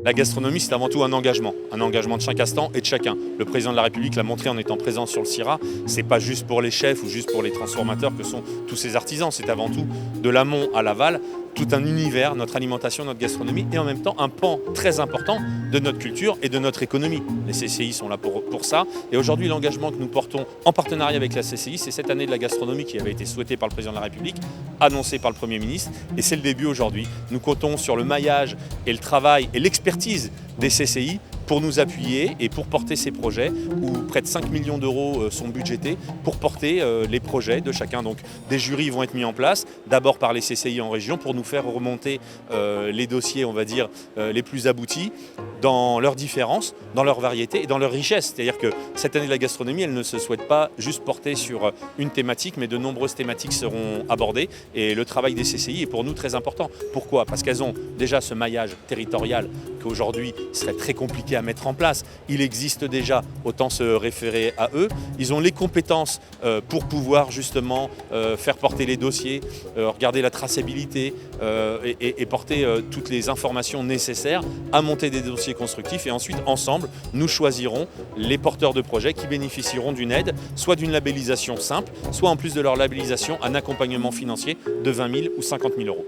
La gastronomie, c'est avant tout un engagement de chaque instant et de chacun. Le président de la République l'a montré en étant présent sur le CIRA. C'est pas juste pour les chefs ou juste pour les transformateurs que sont tous ces artisans. C'est avant tout de l'amont à l'aval, tout un univers, notre alimentation, notre gastronomie et en même temps un pan très important de notre culture et de notre économie. Les CCI sont là pour ça. Et aujourd'hui, l'engagement que nous portons en partenariat avec la CCI, c'est cette année de la gastronomie qui avait été souhaitée par le président de la République, annoncée par le Premier ministre. Et c'est le début aujourd'hui. Nous comptons sur le maillage et le travail et l'expertise des CCI pour nous appuyer et pour porter ces projets où près de 5 millions d'euros sont budgétés pour porter les projets de chacun. Donc des jurys vont être mis en place, d'abord par les CCI en région pour nous faire remonter les dossiers, on va dire, les plus aboutis dans leurs différences, dans leur variété et dans leur richesse. C'est-à-dire que cette année de la gastronomie, elle ne se souhaite pas juste porter sur une thématique, mais de nombreuses thématiques seront abordées et le travail des CCI est pour nous très important. Pourquoi ? Parce qu'elles ont déjà ce maillage territorial qu'aujourd'hui serait très compliqué à mettre en place. Il existe déjà, autant se référer à eux. Ils ont les compétences pour pouvoir justement faire porter les dossiers, regarder la traçabilité et porter toutes les informations nécessaires à monter des dossiers constructifs. Et ensuite, ensemble, nous choisirons les porteurs de projets qui bénéficieront d'une aide, soit d'une labellisation simple, soit en plus de leur labellisation, un accompagnement financier de 20 000 ou 50 000 euros.